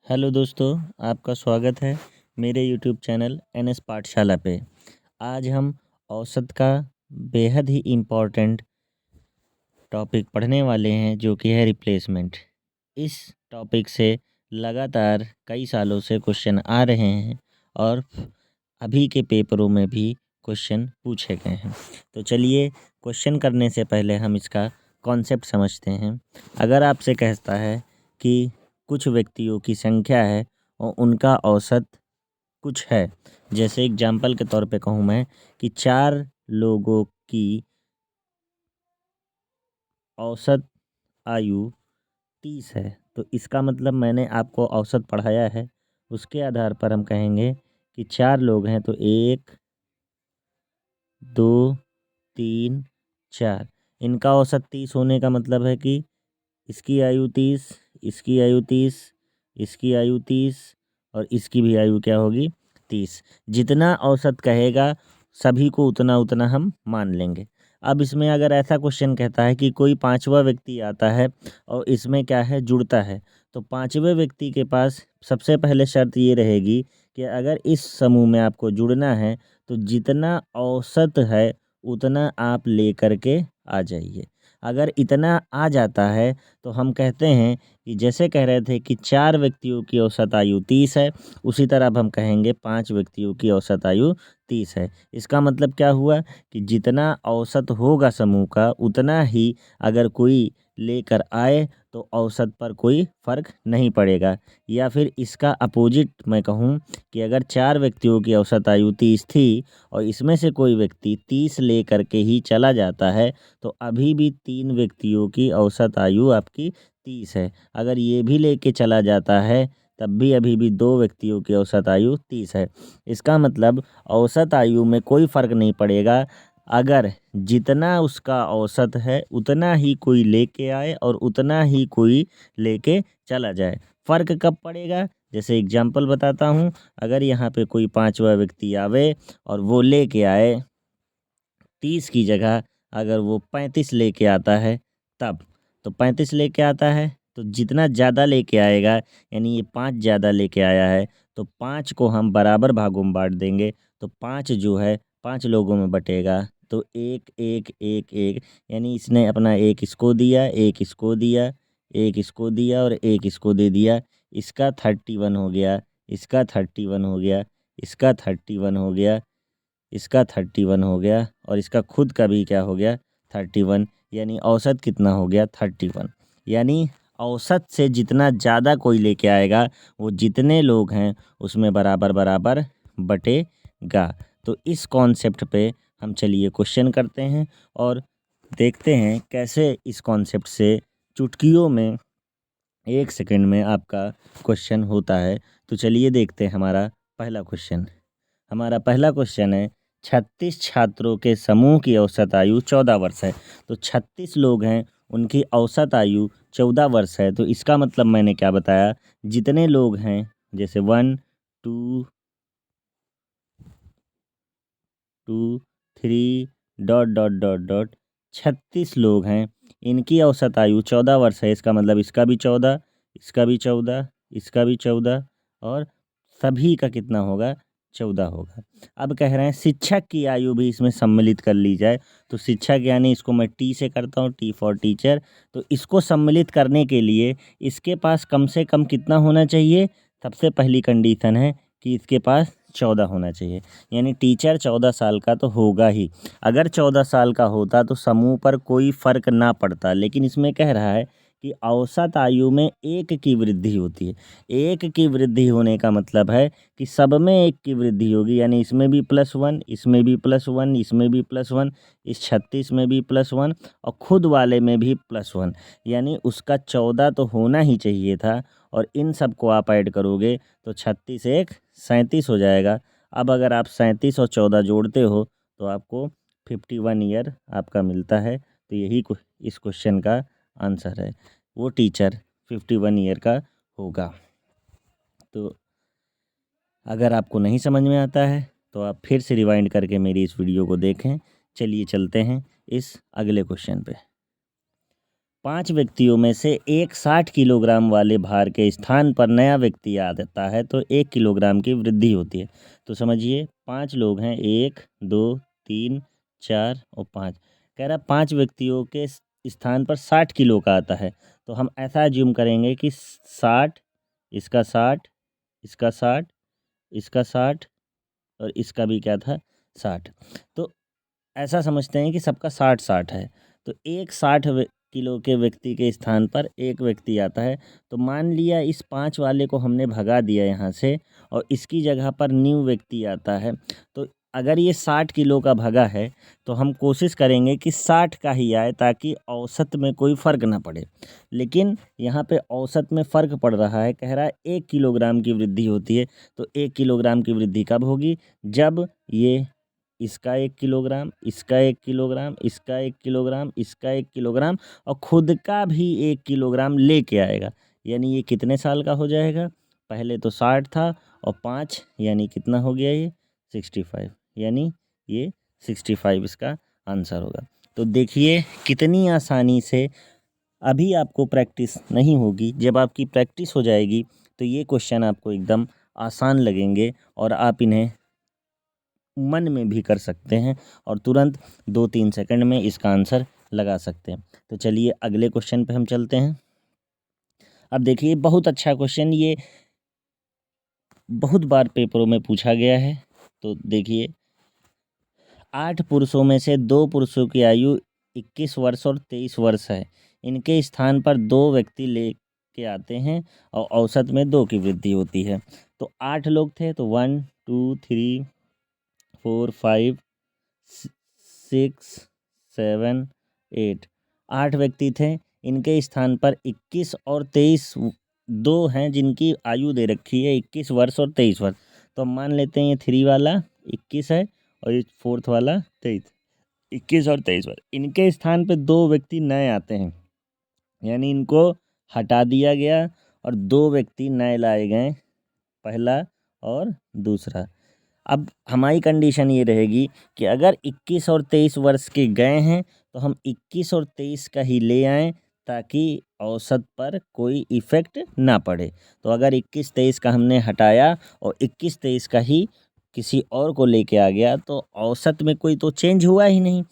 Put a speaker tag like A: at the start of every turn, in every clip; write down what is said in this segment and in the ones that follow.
A: Hello दोस्तों, आपका स्वागत है मेरे यूट्यूब चैनल एनएस पाठशाला पे। आज हम औसत का बेहद ही इम्पोर्टेंट टॉपिक पढ़ने वाले हैं, जो कि है रिप्लेसमेंट। इस टॉपिक से लगातार कई सालों से क्वेश्चन आ रहे हैं और अभी के पेपरों में भी क्वेश्चन पूछे गए हैं। तो चलिए, क्वेश्चन करने से पहले हम इसका कॉन्सेप्ट समझते हैं। अगर आपसे कहता है कि कुछ व्यक्तियों की संख्या है और उनका औसत कुछ है, जैसे एग्जाम्पल के तौर पे कहूँ मैं कि 4 लोगों की औसत आयु 30 है, तो इसका मतलब मैंने आपको औसत पढ़ाया है। उसके आधार पर हम कहेंगे कि 4 लोग हैं, तो 1 2 3 4, इनका औसत 30 होने का मतलब है कि इसकी आयु 30, इसकी आयु 30, इसकी आयु 30 और इसकी भी आयु क्या होगी 30। जितना औसत कहेगा सभी को उतना उतना हम मान लेंगे। अब इसमें अगर ऐसा क्वेश्चन कहता है कि कोई पांचवा व्यक्ति आता है और इसमें क्या है जुड़ता है, तो पांचवें व्यक्ति के पास सबसे पहले शर्त ये रहेगी कि अगर इस समूह में आपको जुड़ना है तो जितना औसत है उतना आप ले करके आ जाइए। अगर इतना आ जाता है तो हम कहते हैं कि जैसे कह रहे थे कि 4 व्यक्तियों की औसत आयु 30 है, उसी तरह अब हम कहेंगे 5 व्यक्तियों की औसत आयु 30 है। इसका मतलब क्या हुआ कि जितना औसत होगा समूह का उतना ही अगर कोई लेकर आए तो औसत पर कोई फ़र्क नहीं पड़ेगा। या फिर इसका अपोजिट मैं कहूँ कि अगर 4 व्यक्तियों की औसत आयु 30 थी और इसमें से कोई व्यक्ति 30 ले करके ही चला जाता है, तो अभी भी 3 व्यक्तियों की औसत आयु आपकी 30 है। अगर ये भी लेके चला जाता है तब भी अभी भी 2 व्यक्तियों की औसत आयु 30 है। इसका मतलब औसत आयु में कोई फ़र्क नहीं पड़ेगा। अगर जितना उसका औसत है उतना ही कोई लेके आए और उतना ही कोई लेके चला जाए। फ़र्क कब पड़ेगा? जैसे एग्जाम्पल बताता हूँ। अगर यहाँ पे कोई पांचवा व्यक्ति आवे और वो लेके आए 30 की जगह, अगर वो 35 लेके आता है तब, तो 35 लेके आता है तो जितना ज़्यादा लेके आएगा, यानी ये 5 ज़्यादा लेके आया है, तो 5 को हम बराबर भागों में बांट देंगे। तो 5 जो है 5 लोगों में बटेगा, तो 1 1 1 1, यानी इसने अपना 1 इसको दिया, 1 इसको दिया, 1 इसको दिया और 1 इसको दे दिया। इसका 31 हो गया, इसका 31 हो गया, इसका 31 हो गया, इसका 31 हो गया और इसका खुद का भी क्या हो गया 31। यानी औसत कितना हो गया 31। यानी औसत से जितना ज़्यादा कोई लेके आएगा वो जितने लोग हैं उसमें बराबर बराबर बटेगा। तो इस कॉन्सेप्ट पे हम चलिए क्वेश्चन करते हैं और देखते हैं कैसे इस कॉन्सेप्ट से चुटकियों में 1 सेकंड में आपका क्वेश्चन होता है। तो चलिए देखते हैं हमारा पहला क्वेश्चन। हमारा पहला क्वेश्चन है, 36 छात्रों के समूह की औसत आयु 14 वर्ष है। तो 36 लोग हैं, उनकी औसत आयु 14 वर्ष है। तो इसका मतलब मैंने क्या बताया, जितने लोग हैं जैसे 1 2 2 3 डॉट डॉट डॉट डॉट 36 लोग हैं, इनकी औसत आयु 14 वर्ष है। इसका मतलब इसका भी 14, इसका भी 14, इसका भी 14 और सभी का कितना होगा 14 होगा। अब कह रहे हैं शिक्षक की आयु भी इसमें सम्मिलित कर ली जाए। तो शिक्षक यानी इसको मैं टी से करता हूँ, टी फॉर टीचर। तो इसको सम्मिलित करने के लिए इसके पास कम से कम कितना होना चाहिए? सबसे पहली कंडीशन है कि इसके पास 14 होना चाहिए, यानी टीचर 14 साल का तो होगा ही। अगर 14 साल का होता तो समूह पर कोई फ़र्क ना पड़ता, लेकिन इसमें कह रहा है कि औसत आयु में 1 की वृद्धि होती है। 1 की वृद्धि होने का मतलब है कि सब में 1 की वृद्धि होगी, यानी इसमें भी +1, इसमें भी +1, इसमें भी +1, इस 36 में भी +1 और खुद वाले में भी +1, यानी उसका 14 तो होना ही चाहिए था। और इन सब को आप ऐड करोगे तो 36 1 37 हो जाएगा। अब अगर आप 37 और 14 जोड़ते हो तो आपको 51 ईयर आपका मिलता है। तो यही इस क्वेश्चन का आंसर है, वो टीचर 51 ईयर का होगा। तो अगर आपको नहीं समझ में आता है तो आप फिर से रिवाइंड करके मेरी इस वीडियो को देखें। चलिए चलते हैं इस अगले क्वेश्चन पे। 5 व्यक्तियों में से एक 60 किलोग्राम वाले भार के स्थान पर नया व्यक्ति आ जाता है तो 1 किलोग्राम की वृद्धि होती है। तो समझिए 5 लोग हैं, 1 2 3 4 और 5। कह रहा 5 व्यक्तियों के स्थान पर 60 किलो का आता है। तो हम ऐसा अज्यूम करेंगे कि 60, इसका 60, इसका 60, इसका 60 और इसका भी क्या था 60। तो ऐसा समझते हैं कि सबका 60-60 है। तो एक 60 किलो के व्यक्ति के स्थान पर एक व्यक्ति आता है। तो मान लिया इस 5 वाले को हमने भगा दिया यहाँ से और इसकी जगह पर न्यू व्यक्ति आता है। तो अगर ये 60 किलो का भगा है तो हम कोशिश करेंगे कि 60 का ही आए ताकि औसत में कोई फ़र्क ना पड़े। लेकिन यहाँ पे औसत में फ़र्क पड़ रहा है, कह रहा है 1 किलोग्राम की वृद्धि होती है। तो 1 किलोग्राम की वृद्धि कब होगी? जब ये इसका 1 किलोग्राम, इसका 1 किलोग्राम, इसका 1 किलोग्राम, इसका 1 किलोग्राम और खुद का भी 1 किलोग्राम लेके आएगा। यानी ये कितने साल का हो जाएगा? पहले तो 60 था और 5 यानी कितना हो गया ये 65, यानी ये 65 इसका आंसर होगा। तो देखिए कितनी आसानी से, अभी आपको प्रैक्टिस नहीं होगी, जब आपकी प्रैक्टिस हो जाएगी तो ये क्वेश्चन आपको एकदम आसान लगेंगे और आप इन्हें मन में भी कर सकते हैं और तुरंत 2-3 सेकंड में इसका आंसर लगा सकते हैं। तो चलिए अगले क्वेश्चन पे हम चलते हैं। अब देखिए बहुत अच्छा क्वेश्चन, ये बहुत बार पेपरों में पूछा गया है। तो देखिए 8 पुरुषों में से 2 पुरुषों की आयु 21 वर्ष और 23 वर्ष है। इनके स्थान पर 2 व्यक्ति ले के आते हैं और औसत में 2 की वृद्धि होती है। तो 8 लोग थे तो 1 2 3 4 5 6 7 8, 8 व्यक्ति थे। इनके स्थान पर 21 और 23 दो हैं जिनकी आयु दे रखी है 21 वर्ष और 23 वर्ष। तो हम मान लेते हैं ये 3 वाला 21 है और ये 4th वाला 23, 21 और 23 वर्ष। इनके स्थान पे 2 व्यक्ति नए आते हैं, यानी इनको हटा दिया गया और 2 व्यक्ति नए लाए गए, पहला और दूसरा। अब हमारी कंडीशन ये रहेगी कि अगर 21 और 23 वर्ष के गए हैं तो हम 21 और 23 का ही ले आएँ ताकि औसत पर कोई इफ़ेक्ट ना पड़े। तो अगर 21-23 का हमने हटाया और 21-23 का ही किसी और को लेके आ गया तो औसत में कोई तो चेंज हुआ ही नहीं।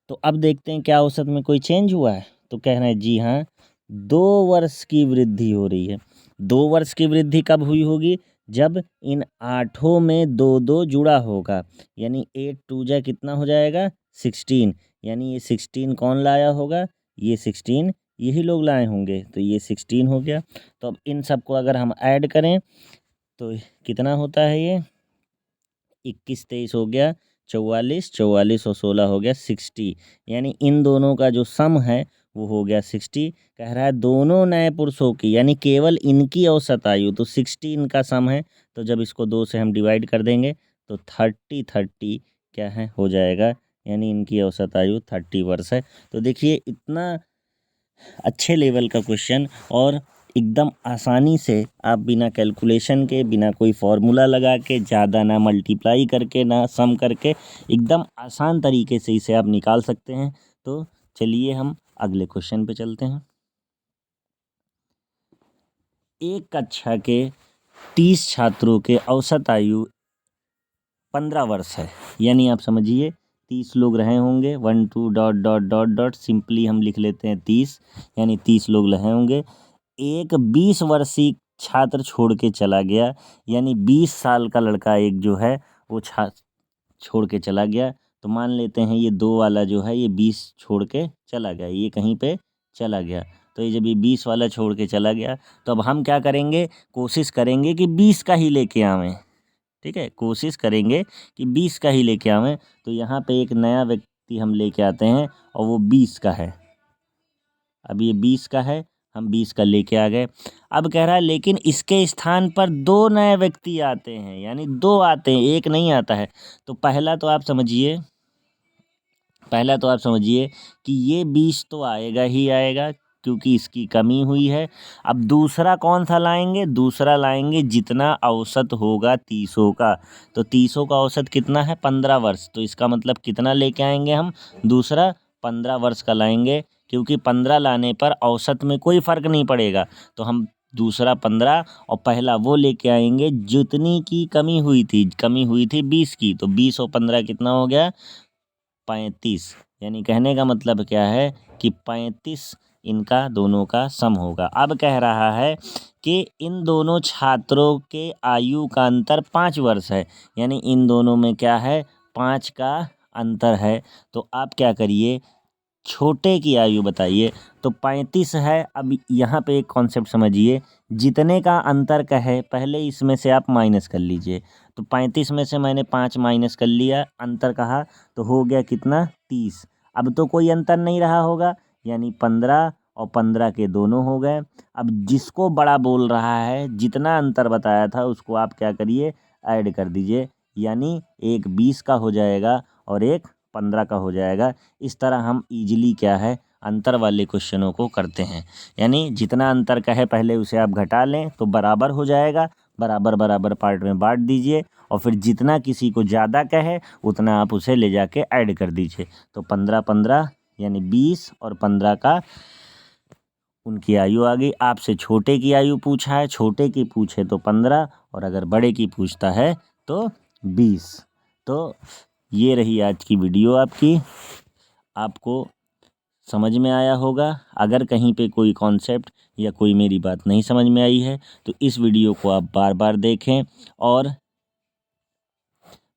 A: तो अब देखते हैं क्या औसत में कोई चेंज हुआ है। तो कह रहे हैं जी हाँ, 2 वर्ष की वृद्धि हो रही है। 2 वर्ष की वृद्धि कब हुई होगी? जब इन 8 में 2-2 जुड़ा होगा, यानी 8 2 जा कितना हो जाएगा 16, यानी ये 16 कौन लाया होगा? ये 16 यही लोग लाए होंगे, तो ये 16 हो गया। तो अब इन सबको अगर हम ऐड करें तो कितना होता है ये 21-23 हो गया 44, 44 और 16 हो गया 60, यानी इन दोनों का जो सम है वो हो गया 60। कह रहा है दोनों नए पुरुषों की, यानी केवल इनकी औसत आयु, तो 60 इनका सम है। तो जब इसको 2 से हम डिवाइड कर देंगे तो 30 क्या है हो जाएगा, यानी इनकी औसत आयु 30 वर्ष है। तो देखिए इतना अच्छे लेवल का क्वेश्चन और एकदम आसानी से आप बिना कैलकुलेशन के, बिना कोई फार्मूला लगा के, ज़्यादा ना मल्टीप्लाई करके ना सम करके, एकदम आसान तरीके से इसे आप निकाल सकते हैं। तो चलिए हम अगले क्वेश्चन पे चलते हैं। एक कक्षा के 30 छात्रों के औसत आयु 15 वर्ष है, यानी आप समझिए 30 लोग रहे होंगे, 1 2 dot dot dot dot, simply हम लिख लेते हैं 30, यानी 30 लोग रहे होंगे। एक 20 वर्षीय छात्र छोड़ के चला गया, यानी 20 साल का लड़का एक जो है वो छोड़ के चला गया। तो मान लेते हैं ये 2 वाला जो है ये 20 छोड़ के चला गया, ये कहीं पे चला गया। तो ये जब ये 20 वाला छोड़ के चला गया तो अब हम क्या करेंगे, कोशिश करेंगे कि 20 का ही लेके आवें। ठीक है, कोशिश करेंगे कि 20 का ही लेके आवें। तो यहाँ पे एक नया व्यक्ति हम लेके आते हैं और वो 20 का है। अब ये 20 का है, हम 20 का लेके आ गए। अब कह रहा है लेकिन इसके स्थान पर 2 नए व्यक्ति आते हैं, यानी 2 आते हैं, एक नहीं आता है। तो पहला तो आप समझिए कि ये 20 तो आएगा ही आएगा क्योंकि इसकी कमी हुई है। अब दूसरा कौन सा लाएंगे? दूसरा लाएंगे जितना औसत होगा 30 का। तो 30 का औसत कितना है 15 वर्ष, तो इसका मतलब कितना लेके आएंगे हम? दूसरा 15 वर्ष का लाएंगे, क्योंकि 15 लाने पर औसत में कोई फ़र्क नहीं पड़ेगा। तो हम दूसरा 15 और पहला वो लेके आएंगे जितनी की कमी हुई थी 20 की। तो 20 और 15 कितना हो गया? 35। यानी कहने का मतलब क्या है कि 35 इनका दोनों का सम होगा। अब कह रहा है कि इन दोनों छात्रों के आयु का अंतर 5 वर्ष है, यानी इन दोनों में क्या है? 5 का अंतर है। तो आप क्या करिए, छोटे की आयु बताइए। तो 35 है। अब यहाँ पे एक कॉन्सेप्ट समझिए, जितने का अंतर का है पहले इसमें से आप माइनस कर लीजिए। तो 35 में से मैंने 5 माइनस कर लिया, अंतर कहा, तो हो गया कितना? 30। अब तो कोई अंतर नहीं रहा होगा, यानी 15 और 15 के दोनों हो गए। अब जिसको बड़ा बोल रहा है, जितना अंतर बताया था उसको आप क्या करिए? ऐड कर दीजिए, यानी एक 20 का हो जाएगा और एक 15 का हो जाएगा। इस तरह हम इजीली क्या है, अंतर वाले क्वेश्चनों को करते हैं। यानी जितना अंतर का है पहले उसे आप घटा लें तो बराबर हो जाएगा, बराबर बराबर पार्ट में बांट दीजिए, और फिर जितना किसी को ज़्यादा का है उतना आप उसे ले जाके ऐड कर दीजिए। तो 15 15 यानी 20 और 15 का उनकी आयु आ गई। आपसे छोटे की आयु पूछा है, छोटे की पूछे तो 15, और अगर बड़े की पूछता है तो 20। तो ये रही आज की वीडियो आपकी, आपको समझ में आया होगा। अगर कहीं पे कोई कॉन्सेप्ट या कोई मेरी बात नहीं समझ में आई है तो इस वीडियो को आप बार बार देखें, और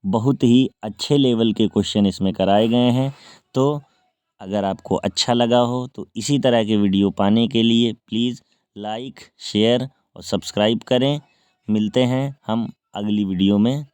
A: बहुत ही अच्छे लेवल के क्वेश्चन इसमें कराए गए हैं। तो अगर आपको अच्छा लगा हो तो इसी तरह के वीडियो पाने के लिए प्लीज़ लाइक, शेयर और सब्सक्राइब करें। मिलते हैं हम अगली वीडियो में।